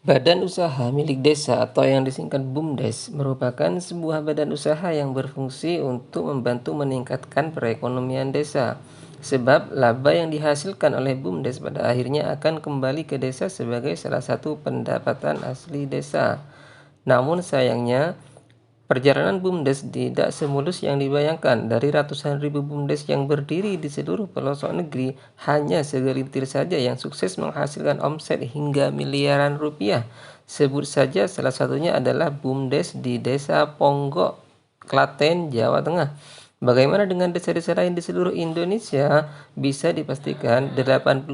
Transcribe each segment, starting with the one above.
Badan usaha milik desa atau yang disingkat BUMDes merupakan sebuah badan usaha yang berfungsi untuk membantu meningkatkan perekonomian desa. Sebab laba yang dihasilkan oleh BUMDes pada akhirnya akan kembali ke desa sebagai salah satu pendapatan asli desa. Namun sayangnya, perjalanan BUMDes tidak semulus yang dibayangkan. Dari ratusan ribu BUMDes yang berdiri di seluruh pelosok negeri, hanya segelintir saja yang sukses menghasilkan omset hingga miliaran rupiah. Sebut saja salah satunya adalah BUMDes di Desa Ponggok, Klaten, Jawa Tengah. Bagaimana dengan desa-desa lain di seluruh Indonesia? Bisa dipastikan 80%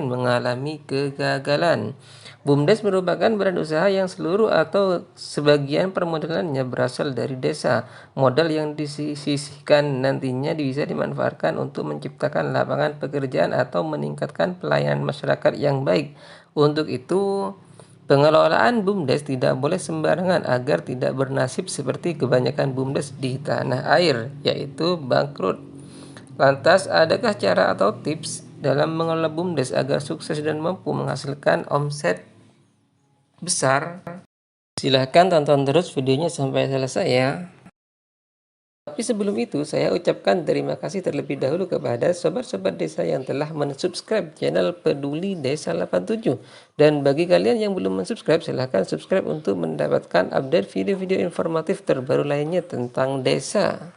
mengalami kegagalan. BUMDes merupakan badan usaha yang seluruh atau sebagian permodalannya berasal dari desa. Modal yang disisihkan nantinya bisa dimanfaatkan untuk menciptakan lapangan pekerjaan atau meningkatkan pelayanan masyarakat yang baik. Untuk itu, pengelolaan BUMDes tidak boleh sembarangan agar tidak bernasib seperti kebanyakan BUMDes di tanah air, yaitu bangkrut. Lantas, adakah cara atau tips dalam mengelola BUMDes agar sukses dan mampu menghasilkan omset besar? Silahkan tonton terus videonya sampai selesai ya. Tapi sebelum itu, saya ucapkan terima kasih terlebih dahulu kepada sobat-sobat desa yang telah mensubscribe channel Peduli Desa 87. Dan bagi kalian yang belum mensubscribe, silahkan subscribe untuk mendapatkan update video-video informatif terbaru lainnya tentang desa.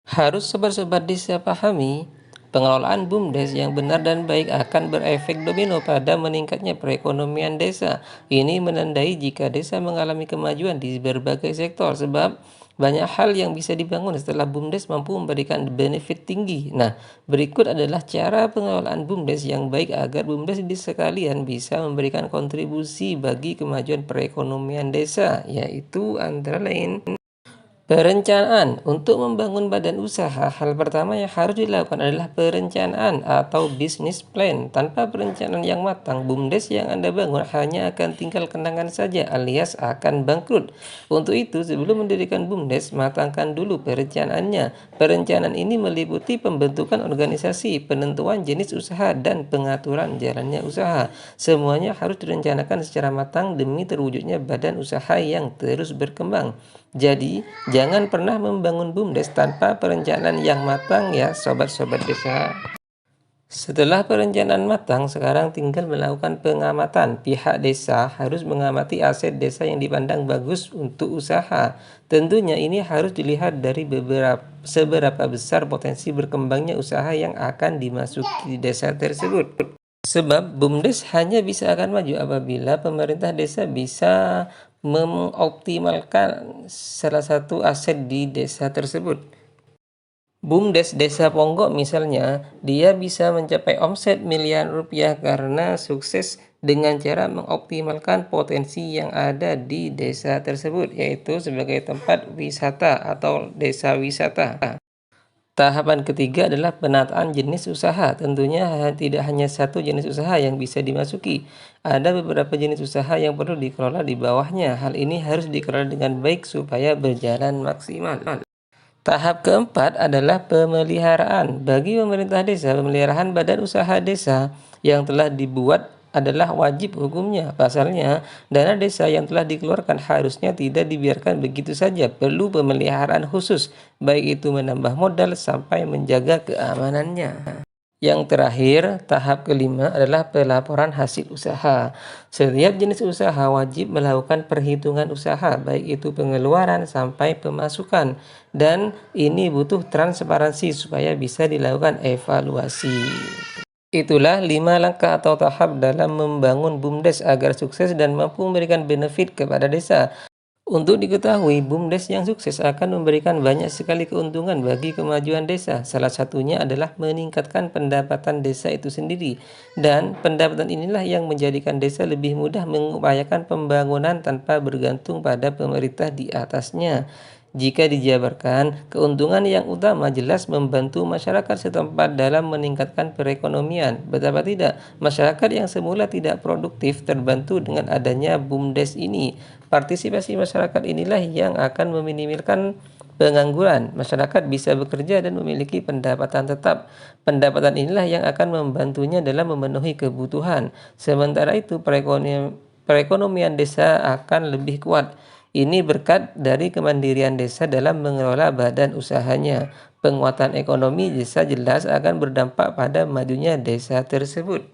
Harus sobat-sobat desa pahami, pengelolaan BUMDes yang benar dan baik akan berefek domino pada meningkatnya perekonomian desa. Ini menandai jika desa mengalami kemajuan di berbagai sektor, sebab banyak hal yang bisa dibangun setelah BUMDes mampu memberikan benefit tinggi. Nah, berikut adalah cara pengelolaan BUMDes yang baik agar BUMDes di sekalian bisa memberikan kontribusi bagi kemajuan perekonomian desa, yaitu antara lain: perencanaan. Untuk membangun badan usaha, hal pertama yang harus dilakukan adalah perencanaan atau business plan. Tanpa perencanaan yang matang, BUMDes yang Anda bangun hanya akan tinggal kenangan saja alias akan bangkrut. Untuk itu, sebelum mendirikan BUMDes, matangkan dulu perencanaannya. Perencanaan ini meliputi pembentukan organisasi, penentuan jenis usaha, dan pengaturan jalannya usaha. Semuanya harus direncanakan secara matang demi terwujudnya badan usaha yang terus berkembang. Jadi, jangan pernah membangun BUMDes tanpa perencanaan yang matang ya, sobat-sobat desa. Setelah perencanaan matang, sekarang tinggal melakukan pengamatan. Pihak desa harus mengamati aset desa yang dipandang bagus untuk usaha. Tentunya ini harus dilihat dari seberapa besar potensi berkembangnya usaha yang akan dimasuki desa tersebut. Sebab BUMDes hanya bisa akan maju apabila pemerintah desa bisa mengoptimalkan salah satu aset di desa tersebut. BUMDes Desa Ponggok misalnya, dia bisa mencapai omset miliaran rupiah karena sukses dengan cara mengoptimalkan potensi yang ada di desa tersebut, yaitu sebagai tempat wisata atau desa wisata. Tahapan ketiga adalah penataan jenis usaha. Tentunya tidak hanya satu jenis usaha yang bisa dimasuki. Ada beberapa jenis usaha yang perlu dikelola di bawahnya. Hal ini harus dikelola dengan baik supaya berjalan maksimal. Tahap keempat adalah pemeliharaan. Bagi pemerintah desa, pemeliharaan badan usaha desa yang telah dibuat adalah wajib hukumnya. Pasalnya, dana desa yang telah dikeluarkan harusnya tidak dibiarkan begitu saja. Perlu pemeliharaan khusus, baik itu menambah modal sampai menjaga keamanannya. Yang terakhir, tahap kelima adalah pelaporan hasil usaha. Setiap jenis usaha wajib melakukan perhitungan usaha, baik itu pengeluaran sampai pemasukan. Dan ini butuh transparansi supaya bisa dilakukan evaluasi. Itulah 5 langkah atau tahap dalam membangun BUMDes agar sukses dan mampu memberikan benefit kepada desa. Untuk diketahui, BUMDes yang sukses akan memberikan banyak sekali keuntungan bagi kemajuan desa. Salah satunya adalah meningkatkan pendapatan desa itu sendiri. Dan pendapatan inilah yang menjadikan desa lebih mudah mengupayakan pembangunan tanpa bergantung pada pemerintah di atasnya. Jika dijabarkan, keuntungan yang utama jelas membantu masyarakat setempat dalam meningkatkan perekonomian. Betapa tidak, masyarakat yang semula tidak produktif terbantu dengan adanya BUMDes ini. Partisipasi masyarakat inilah yang akan meminimalkan pengangguran. Masyarakat bisa bekerja dan memiliki pendapatan tetap. Pendapatan inilah yang akan membantunya dalam memenuhi kebutuhan. Sementara itu, perekonomian desa akan lebih kuat. Ini berkat dari kemandirian desa dalam mengelola badan usahanya. Penguatan ekonomi desa jelas akan berdampak pada majunya desa tersebut.